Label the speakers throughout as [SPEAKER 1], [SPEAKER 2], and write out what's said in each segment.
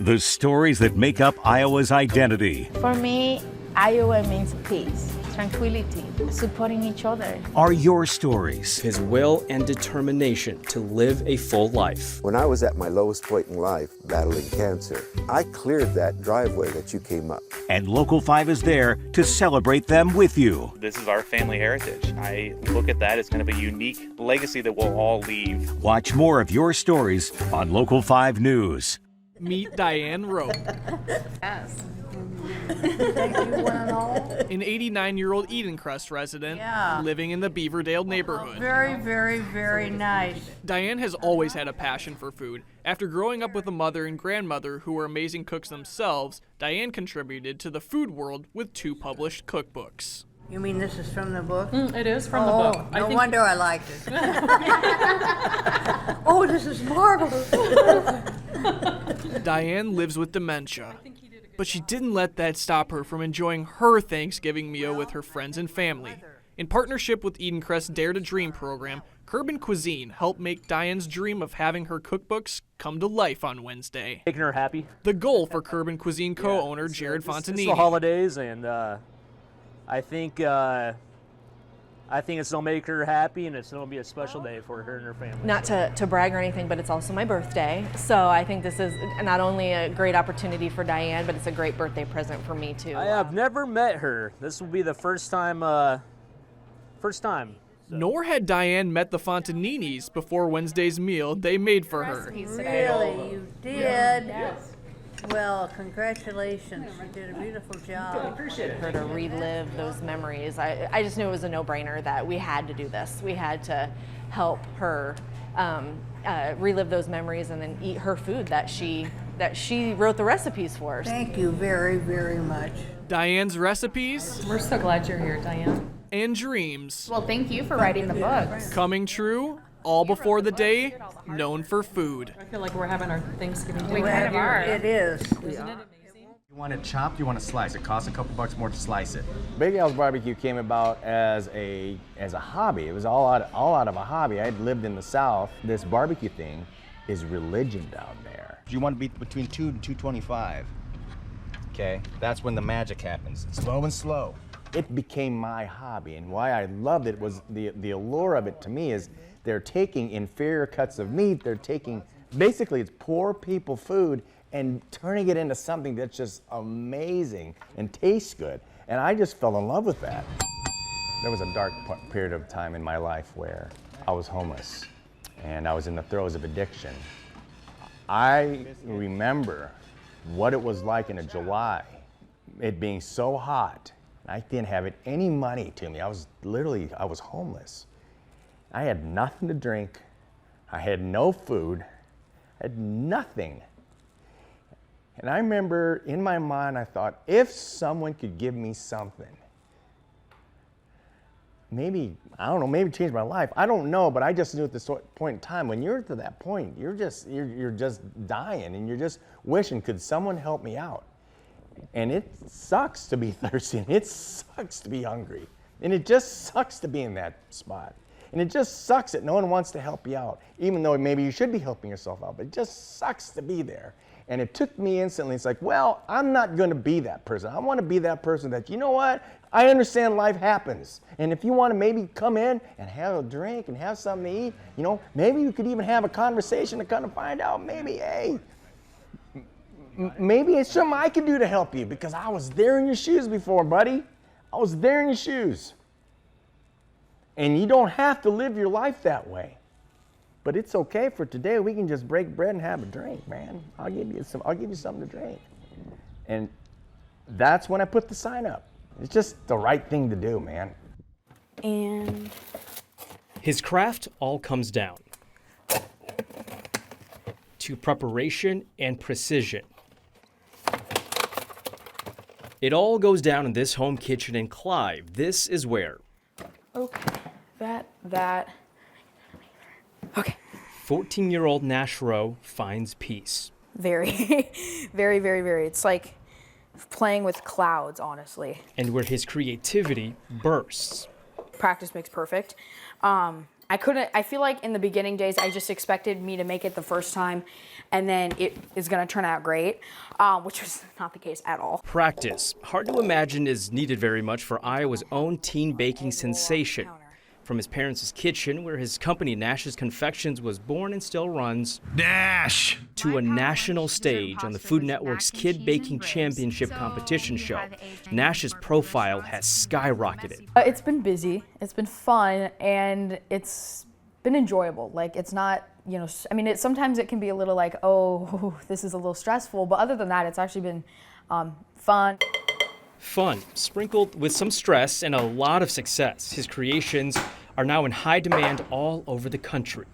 [SPEAKER 1] The stories that make up Iowa's identity
[SPEAKER 2] For me, Iowa means peace, tranquility, supporting each other.
[SPEAKER 1] are your stories.
[SPEAKER 3] His will and determination to live a full life.
[SPEAKER 4] When I was at my lowest point in life, battling cancer, I cleared that driveway that you came up.
[SPEAKER 1] And Local 5 is there to celebrate them with you.
[SPEAKER 5] This is our family heritage. I look at that as kind of a unique legacy that we'll all leave.
[SPEAKER 1] Watch more of your stories on Local 5 News.
[SPEAKER 6] Meet Diane Rowe.
[SPEAKER 2] Yes.
[SPEAKER 6] An 89-year-old Edencrest resident living in the Beaverdale neighborhood.
[SPEAKER 7] Very, very, very nice.
[SPEAKER 6] Diane has always had a passion for food. After growing up with a mother and grandmother who were amazing cooks themselves, Diane contributed to the food world with 2 published cookbooks.
[SPEAKER 7] You mean this is from the book?
[SPEAKER 8] It is from the book.
[SPEAKER 7] No wonder I liked it. Oh, this is marvelous.
[SPEAKER 6] Diane lives with dementia, but she didn't let that stop her from enjoying her Thanksgiving meal with her friends and family. In partnership with Edencrest's Dare to Dream program, Curb Cuisine helped make Diane's dream of having her cookbooks come to life on Wednesday.
[SPEAKER 9] Making her happy.
[SPEAKER 6] The goal for Curb Cuisine co-owner Jared
[SPEAKER 9] It's
[SPEAKER 6] Fontanini.
[SPEAKER 9] the holidays, and I think it's gonna make her happy, and it's gonna be a special day for her and her family.
[SPEAKER 8] Not to brag or anything, but it's also my birthday. So I think this is not only a great opportunity for Diane, but it's a great birthday present for me too.
[SPEAKER 9] I have never met her. This will be the first time.
[SPEAKER 6] Nor had Diane met the Fontaninis before Wednesday's meal they made for her.
[SPEAKER 7] Really, you did? Yes. Well, congratulations. You did a beautiful job.
[SPEAKER 8] Her to relive those memories. I just knew it was a no-brainer that we had to do this. We had to help her relive those memories and then eat her food that she wrote the recipes for.
[SPEAKER 7] Thank you very, very much.
[SPEAKER 6] Diane's recipes
[SPEAKER 8] We're so glad you're here, Diane.
[SPEAKER 6] and dreams
[SPEAKER 2] Well, thank you for writing the books.
[SPEAKER 6] coming true all before the day known for food.
[SPEAKER 8] I feel like we're having our Thanksgiving
[SPEAKER 2] We kind of are.
[SPEAKER 7] It is.
[SPEAKER 8] Isn't it amazing?
[SPEAKER 10] You want it chopped, you want to slice. It costs a couple bucks more to slice it.
[SPEAKER 11] Big Al's Barbecue came about as a hobby. It was all out of a hobby. I had lived in the South. This barbecue thing is religion down there.
[SPEAKER 10] You want to be between 2 and 225. Okay, that's when the magic happens. Slow and slow.
[SPEAKER 11] It became my hobby, and why I loved it was the allure of it to me is they're taking inferior cuts of meat. They're taking, basically it's poor people food and turning it into something that's just amazing and tastes good. And I just fell in love with that. There was a dark period of time in my life where I was homeless and I was in the throes of addiction. I remember what it was like in a July, it being so hot. I didn't have any money to me. I was homeless. I had nothing to drink. I had no food. I had nothing. And I remember in my mind, I thought, if someone could give me something, maybe, I don't know, maybe change my life. I don't know, but I just knew at this point in time, when you're to that point, you're just dying and you're just wishing, could someone help me out? And it sucks to be thirsty, and it sucks to be hungry, and it just sucks to be in that spot. And it just sucks that no one wants to help you out, even though maybe you should be helping yourself out, but it just sucks to be there. And it took me instantly, it's like, well, I'm not gonna be that person. I wanna be that person that, you know what, I understand life happens. And if you wanna maybe come in and have a drink and have something to eat, you know, maybe you could even have a conversation to kind of find out, maybe, hey, maybe it's something I could do to help you, because I was there in your shoes before, buddy. I was there in your shoes. And you don't have to live your life that way. But it's okay for today. We can just break bread and have a drink, man. I'll give you something to drink. And that's when I put the sign up. It's just the right thing to do, man.
[SPEAKER 8] And
[SPEAKER 3] His craft all comes down to preparation and precision. It all goes down in this home kitchen in Clive. This is where
[SPEAKER 8] okay, that. Okay.
[SPEAKER 3] 14-year-old Nash Rowe finds peace.
[SPEAKER 8] Very, very, very, very. It's like playing with clouds, honestly.
[SPEAKER 3] And where his creativity bursts.
[SPEAKER 8] Practice makes perfect. I
[SPEAKER 12] I feel like in the beginning days, I just expected me to make it the first time and then it is gonna turn out great, which was not the case at all.
[SPEAKER 3] Practice, hard to imagine, is needed very much for Iowa's own teen baking sensation. From his parents' kitchen, where his company Nash's Confections was born and still runs,
[SPEAKER 1] Nash!
[SPEAKER 3] to a national stage on the Food Network's Kid Baking Championship competition show, Nash's profile has skyrocketed.
[SPEAKER 12] It's been busy, it's been fun, and it's been enjoyable. Like, it's not, you know, I mean, sometimes it can be a little like, oh, this is a little stressful, but other than that, it's actually been fun.
[SPEAKER 3] Fun, sprinkled with some stress and a lot of success. His creations are now in high demand all over the country.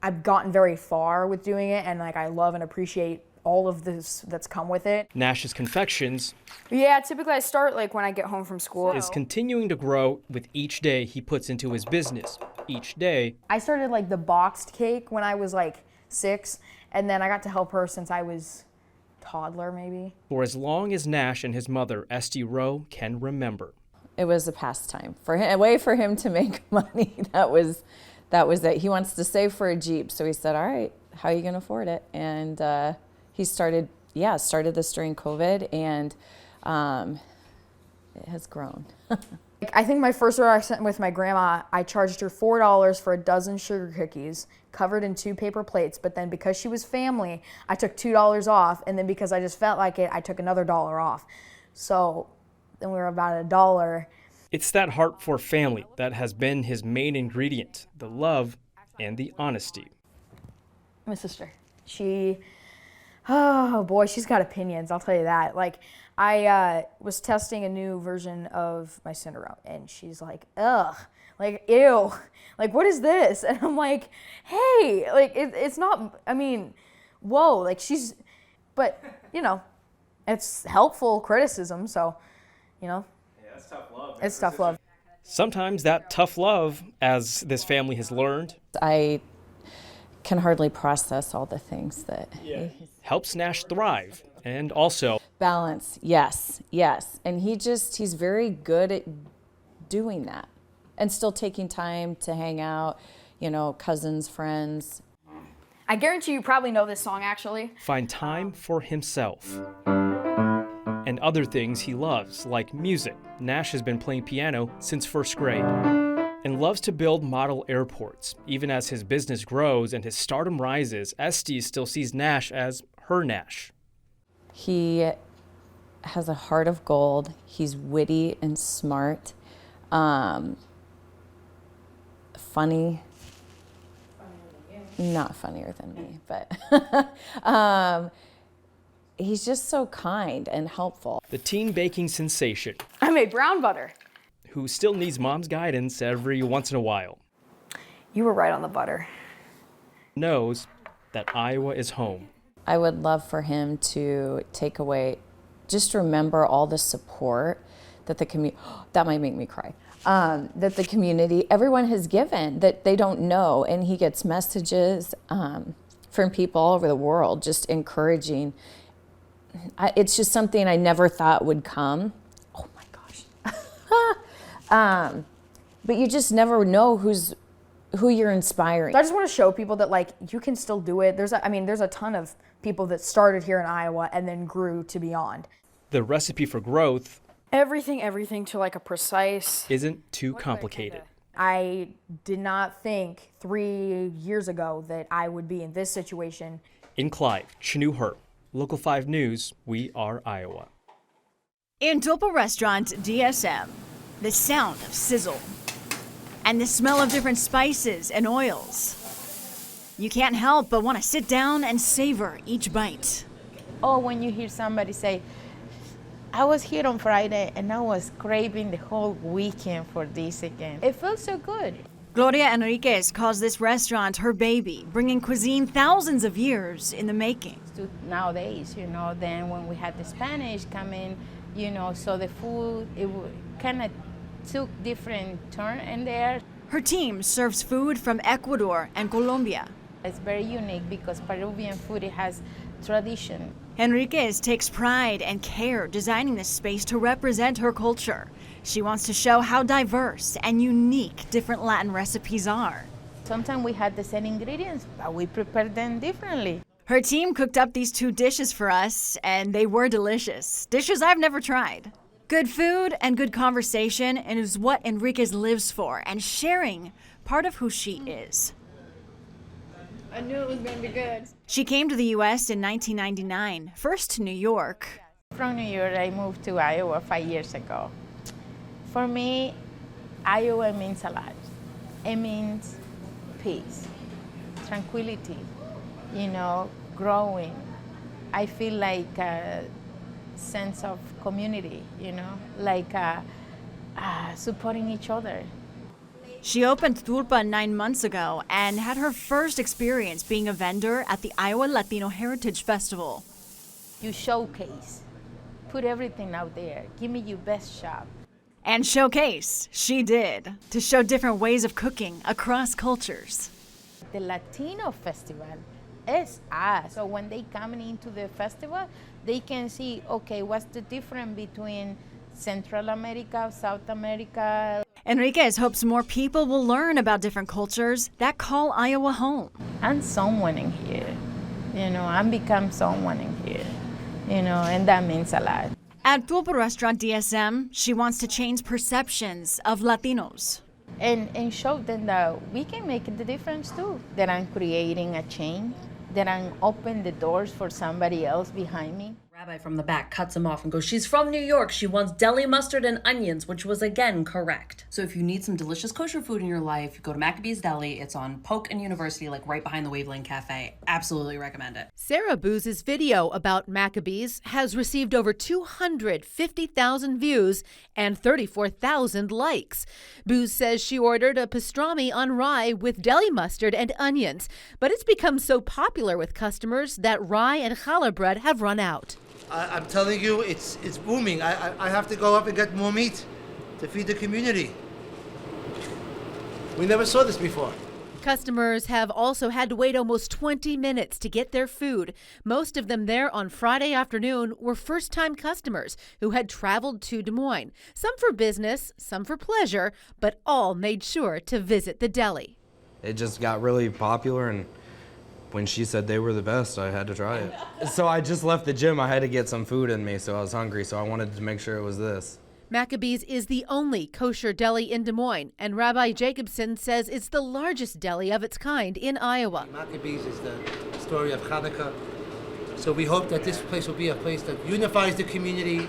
[SPEAKER 12] I've gotten very far with doing it, and like I love and appreciate all of this that's come with it.
[SPEAKER 3] Nash's Confections,
[SPEAKER 12] yeah, typically I start like when I get home from school.
[SPEAKER 3] Is continuing to grow with each day he puts into his business. Each day.
[SPEAKER 12] I started like the boxed cake when I was like 6, and then I got to help her since I was toddler maybe.
[SPEAKER 3] For as long as Nash and his mother, Esty Rowe, can remember.
[SPEAKER 13] It was a pastime for him, a way for him to make money. That was it. He wants to save for a Jeep, so he said, all right, how are you going to afford it? And he started this during COVID, and it has grown.
[SPEAKER 12] I think my first interaction with my grandma, I charged her $4 for a dozen sugar cookies covered in 2 paper plates, but then because she was family, I took $2 off, and then because I just felt like it, I took another $1 off. So then we were about $1.
[SPEAKER 3] It's that heart for family that has been his main ingredient, the love and the honesty.
[SPEAKER 12] My sister, oh boy, she's got opinions, I'll tell you that. Like, I was testing a new version of my syndrome, and she's like, ugh, like, ew, like, what is this? And I'm like, hey, like, it's not, I mean, whoa, like, but, you know, it's helpful criticism, so, you know.
[SPEAKER 3] Yeah, that's tough love.
[SPEAKER 12] It's tough love.
[SPEAKER 3] Sometimes that tough love, as this family has learned,
[SPEAKER 13] I can hardly process all the things that
[SPEAKER 3] helps Nash thrive. And also
[SPEAKER 13] balance, yes. And he's very good at doing that and still taking time to hang out, you know, cousins, friends.
[SPEAKER 12] I guarantee you probably know this song, actually.
[SPEAKER 3] Find time for himself and other things he loves, like music. Nash has been playing piano since 1st grade and loves to build model airports. Even as his business grows and his stardom rises, Esty still sees Nash as her Nash.
[SPEAKER 13] He has a heart of gold. He's witty and smart, funny. Not funnier than me, but he's just so kind and helpful.
[SPEAKER 3] The teen baking sensation.
[SPEAKER 12] I made brown butter.
[SPEAKER 3] Who still needs mom's guidance every once in a while.
[SPEAKER 12] You were right on the butter.
[SPEAKER 3] Knows that Iowa is home.
[SPEAKER 13] I would love for him to take away, just remember all the support that the community, that might make me cry, that the community, everyone has given that they don't know. And he gets messages from people all over the world just encouraging. It's just something I never thought would come. Oh my gosh. But you just never know who you're inspiring.
[SPEAKER 12] I just want to show people that like you can still do it. There's a ton of people that started here in Iowa and then grew to beyond.
[SPEAKER 3] The recipe for growth,
[SPEAKER 12] everything to like a precise,
[SPEAKER 3] isn't too complicated.
[SPEAKER 12] I did not think 3 years ago that I would be in this situation.
[SPEAKER 3] In Clive, Chanu Herb, Local 5 News, we are Iowa.
[SPEAKER 14] In Dopa Restaurant DSM, the sound of sizzle and the smell of different spices and oils. You can't help but want to sit down and savor each bite.
[SPEAKER 2] Oh, when you hear somebody say, I was here on Friday and I was craving the whole weekend for this again. It feels so good.
[SPEAKER 14] Gloria Enriquez calls this restaurant her baby, bringing cuisine thousands of years in the making.
[SPEAKER 2] Nowadays, you know, then when we had the Spanish come in, you know, so the food, it kind of took different turn in there.
[SPEAKER 14] Her team serves food from Ecuador and Colombia.
[SPEAKER 2] It's very unique because Peruvian food, it has tradition.
[SPEAKER 14] Enriquez takes pride and care designing this space to represent her culture. She wants to show how diverse and unique different Latin recipes are.
[SPEAKER 2] Sometimes we had the same ingredients, but we prepared them differently.
[SPEAKER 14] Her team cooked up these 2 dishes for us, and they were delicious. Dishes I've never tried. Good food and good conversation is what Enriquez lives for, and sharing part of who she is.
[SPEAKER 12] I knew it was going to be good.
[SPEAKER 14] She came to the U.S. in 1999, first to New York.
[SPEAKER 2] From New York, I moved to Iowa 5 years ago. For me, Iowa means a lot. It means peace, tranquility, growing. I feel like a sense of community, like supporting each other.
[SPEAKER 14] She opened Tulpa 9 months ago and had her first experience being a vendor at the Iowa Latino Heritage Festival.
[SPEAKER 2] You showcase, put everything out there, give me your best shot.
[SPEAKER 14] And showcase, she did, to show different ways of cooking across cultures.
[SPEAKER 2] The Latino festival is us. So when they come into the festival, they can see, okay, what's the difference between Central America, South America.
[SPEAKER 14] Enriquez hopes more people will learn about different cultures that call Iowa home.
[SPEAKER 2] I'm someone in here, I'm become someone in here, and that means a lot.
[SPEAKER 14] At Tulpa Restaurant DSM, she wants to change perceptions of Latinos.
[SPEAKER 2] And show them that we can make the difference too, that I'm creating a change, that I'm opening the doors for somebody else behind me.
[SPEAKER 15] Rabbi from the back cuts him off and goes, she's from New York. She wants deli mustard and onions, which was again correct. So if you need some delicious kosher food in your life, go to Maccabee's Deli. It's on Polk and University, like right behind the Waveling Cafe. Absolutely recommend it.
[SPEAKER 16] Sarah Booz's video about Maccabee's has received over 250,000 views and 34,000 likes. Booz says she ordered a pastrami on rye with deli mustard and onions, but it's become so popular with customers that rye and challah bread have run out.
[SPEAKER 17] I'm telling you, it's booming. I have to go up and get more meat to feed the community. We never saw this before.
[SPEAKER 16] Customers have also had to wait almost 20 minutes to get their food. Most of them there on Friday afternoon were first-time customers who had traveled to Des Moines. Some for business, some for pleasure, but all made sure to visit the deli.
[SPEAKER 18] It just got really popular, and when she said they were the best, I had to try it. So I just left the gym. I had to get some food in me, so I was hungry, so I wanted to make sure it was this.
[SPEAKER 16] Maccabee's is the only kosher deli in Des Moines, and Rabbi Jacobson says it's the largest deli of its kind in Iowa.
[SPEAKER 17] Maccabee's is the story of Hanukkah. So we hope that this place will be a place that unifies the community,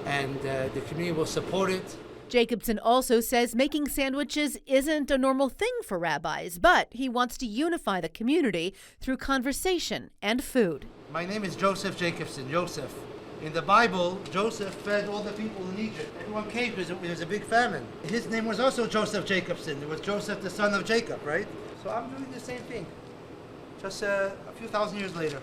[SPEAKER 17] and the community will support it.
[SPEAKER 16] Jacobson also says making sandwiches isn't a normal thing for rabbis, but he wants to unify the community through conversation and food.
[SPEAKER 17] My name is Joseph Jacobson, Joseph. In the Bible, Joseph fed all the people in Egypt. Everyone came because there was a big famine. His name was also Joseph Jacobson. It was Joseph, the son of Jacob, right? So I'm doing the same thing, just a few thousand years later.